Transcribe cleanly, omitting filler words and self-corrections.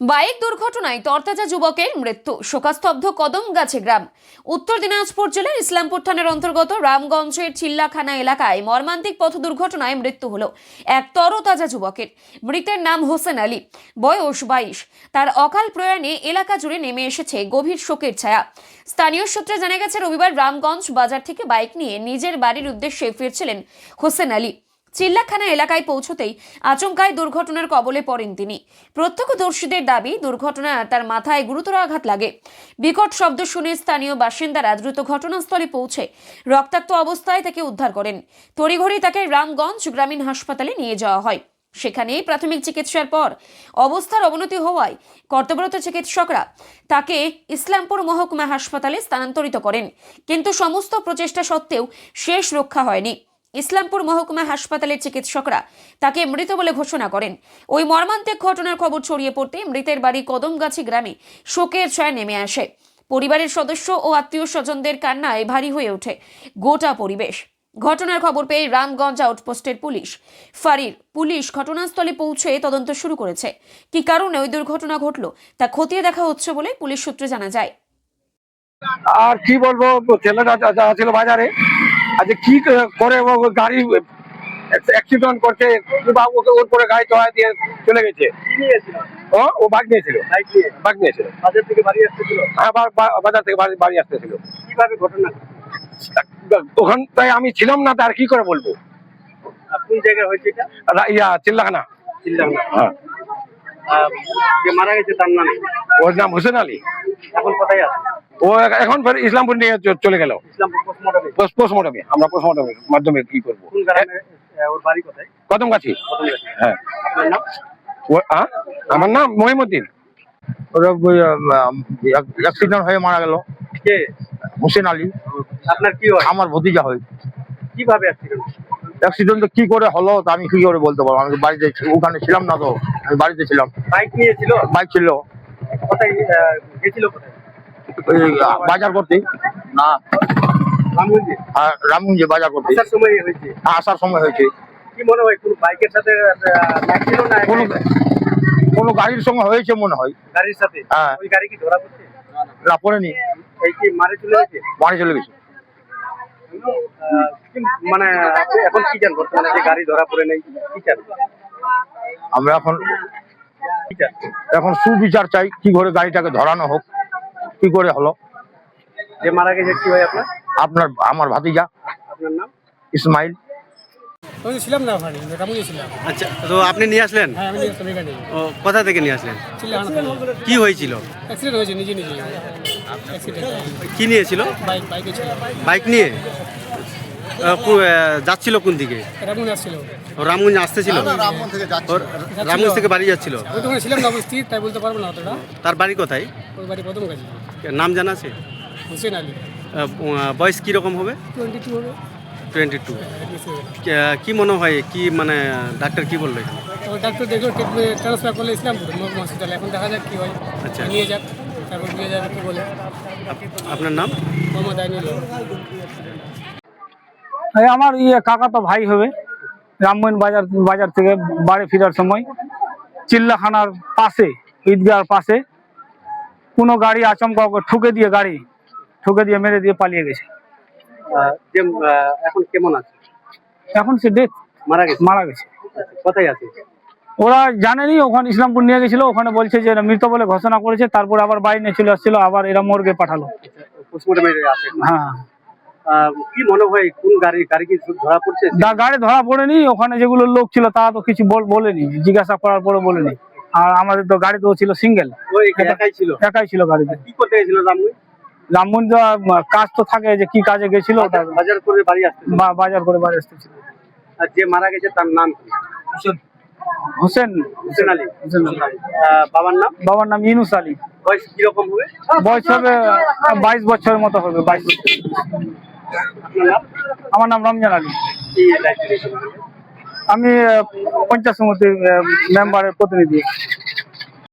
Bike দুর্ঘটনায় তরতাজা যুবকের মৃত্যু, শোকাস্তব্ধ কদমগাছি গ্রাম। উত্তর দিনাজপুর জেলার ইসলামপুর থানার অন্তর্গত রামগঞ্জের চিল্লাখানা এলাকায় মর্মান্তিক পথ দুর্ঘটনায় মৃত্যু হলো এক তরতাজা যুবকের। মৃতের নাম হোসেন আলী, বয়স 22। তার অকাল প্রয়াণে এলাকা জুড়ে নেমে এসেছে গভীর শোকের ছায়া। স্থানীয় সূত্রে জানা গেছে, রবিবার রামগঞ্জ বাজার থেকে বাইক নিয়ে নিজের বাড়ির উদ্দেশ্যে ফিরছিলেন হোসেন আলী। চিল্লাখানা এলাকায় পৌঁছতেই আচমকায় দুর্ঘটনার কবলে পড়েন তিনি। প্রত্যক্ষদর্শীদের দাবি, দুর্ঘটনায় তার মাথায় গুরুতর আঘাত লাগে। বিকট শব্দ শুনে স্থানীয় বাসিন্দারা দ্রুত ঘটনাস্থলে পৌঁছে রক্তাক্ত অবস্থায় তাকে উদ্ধার করেন। তড়িঘড়ি তাকে রামগঞ্জ গ্রামীণ হাসপাতালে নিয়ে যাওয়া হয়। সেখানে প্রাথমিক চিকিৎসার পর অবস্থার অবনতি হওয়ায় কর্তব্যরত চিকিৎসকরা তাকে ইসলামপুর মহকুমা হাসপাতালে স্থানান্তরিত করেন, কিন্তু সমস্ত প্রচেষ্টা সত্ত্বেও শেষ রক্ষা হয়নি। ইসলামপুর মহকুমা হাসপাতালের চিকিৎসকরা তাকে মৃত বলে ঘোষণা করেন। ওই মর্মান্তিক ঘটনার খবর ছড়িয়ে পড়তে মৃতের বাড়ি কদমগাছি গ্রামে শোকের ছায়া নেমে আসে। পরিবারের সদস্য ও আত্মীয় স্বজনদের কান্নায় ভারী হয়ে ওঠে গোটা পরিবেশ। ঘটনার খবর পেয়ে রামগঞ্জ আউটপোস্টের পুলিশ ঘটনাস্থলে পৌঁছে তদন্ত শুরু করেছে। কি কারণে ওই দুর্ঘটনা ঘটলো তা খতিয়ে দেখা হচ্ছে বলে পুলিশ সূত্রে জানা যায়। আর কি বলবো, ছেলেটা ছিল বাজারে, আজ কি করে ও গাড়ি অ্যাক্সিডেন্ট করছে, ওর পরে গাড়ি চড়াই দিয়ে চলে গেছে। ও বাইক নিয়েছিল। বাজার থেকে বাড়ি আসতেছিল। হ্যাঁ, বাজার থেকে বাড়ি আসতেছিল। কিভাবে ঘটনা? ওখান তাই আমি ছিলাম না, তার কি করে বলবো। কোন জায়গায় হয়েছে এটা? চিল্লাখানা। হ্যাঁ। যে মারা গেছে তার নাম? ওর নাম হোসেন আলী। এখন কোথায় আছে ও? এখন ইসলামপুর নিয়ে চলে গেল পোস্টমর্টমে। আমরা পোস্টমর্টমের মাধ্যমে কি করবো। ওর বাড়ি কোথায়? কদমগাছি। হ্যাঁ। আমার নাম মহিমুদ্দিন। অ্যাক্সিডেন্ট হয়ে মারা গেল। কে? হোসেন আলী। আপনার কি হয়? আমার ভতিজা হয়। কিভাবে অ্যাক্সিডেন্ট কি করে হলো তা আমি কি করে বলতে পারবো। আমি বাড়িতে ওখানে ছিলাম না, তো আমি বাড়িতে ছিলাম। বাইক নিয়েছিল? বাইক ছিল। কোথায় গেছিল? কোথায়? বাজার করতে। না, রামগঞ্জে বাজার করতে। আসার সময় হয়েছে। কি মনে হয় কোন বাইকের সাথে লাগছিল না কোনো গাড়ির সঙ্গে হয়েছে মনে হয়। গাড়ির সাথে? হ্যাঁ। ওই গাড়ি কি ধরা পড়ছে? না, পড়েনি। এই কি মারে চলে গেছে? মারে চলে গেছে। মানে এখন কি জান বর্তমানে যে গাড়ি ধরা পড়ে নেই, কি চান? আমরা এখন সুবিচার চাই, কি করে গাড়িটাকে ধরানো হোক, কি করে হলো। যে মারা গেছে কি হয় আপনার? আমার ভাতিজা। আপনার নাম? ইসমাইল। আমি ছিলাম না ওখানে, রামগঞ্জে ছিলাম। আচ্ছা, তো আপনি নিয়ে আসলেন? হ্যাঁ, আমি নিয়ে আসলাম এখানে। ও, কোথা থেকে নিয়ে আসলেন? চিল্লাখানা থেকে। কি হয়েছিল? অ্যাক্সিডেন্ট হয়েছে, নিজে অ্যাক্সিডেন্ট। কি নিয়েছিল? বাইকে ছিল। বাইক নিয়ে যাচ্ছিল কোন দিকে? রামগঞ্জ আসছিল। ও রামগঞ্জ আসতেছিল? রামগঞ্জ থেকে বাড়ি যাচ্ছিল? আমি তো ওখানে ছিলাম না উপস্থিত, তাই বলতে পারবো না অতটা। তার বাড়ি কোথায়? ওই বাড়ি কদমগাছি। নাম জানা আছে? হোসেন আলী। বয়স কীরকম হবে? 22 হবে। 22। কি মনে হয়, কি মানে ডাক্তার কি বললো এখানে? ডাক্তার দেখলো, ট্রান্সফার করলে ইসলামপুর মহকুমা হসপিটালে। এখন দেখা যাক কি হয়। আচ্ছা, নিয়ে যাক, তারপর নিয়ে যাবে কি বলে। আপনার নাম? মোহাম্মদ আইনুল। আমার কাকা তো ভাই হবে। রামগঞ্জ বাজার থেকে বাড়ি ফেরার সময় চিল্লাখানার পাশে, ঈদগার পাশে কোনো গাড়ি আচমকা ঠুকে দিয়ে মেরে দিয়ে পালিয়ে গেছে। এখন কেমন আছে? এখন সে ডেথ, মারা গেছে। কোথায় আছে? ওরা জানেনি, ওখানে ইসলামপুর নিয়ে গেছিল। ওখানে বলছে যে মৃত বলে ঘোষণা করেছে। তারপর আবার বাড়ি নিয়ে চলে আসছিল, আবার এরা মর্গে পাঠালো। হ্যাঁ। কি মনে হয় কোন গাড়ি কি ধরা পড়ছে? গাড়ি ধরা পড়েনি। ওখানে যেগুলো লোক ছিল তারা তো কিছু বলেনি, জিজ্ঞাসা করার পরে বলেনি। আর আমাদের তো গাড়ি তো ছিল সিঙ্গেল, একাই ছিল গাড়িতে। কি করতে গেছিল রামগঞ্জ কাজ তো থাকে, যে কি কাজে গেছিল। বাজার করে বাড়ি আসতেছিল। আর যে মারা গেছে তার নাম? হোসেন আলী। বাবার নাম ইউনুস আলী। বয়স কিরকম হবে? বয়স হবে 22 বছরের মতো হবে। 22 বছর। আমার নাম রমজান আলী। আমি পঞ্চায়েত সমিতির মেম্বারের প্রতিনিধি।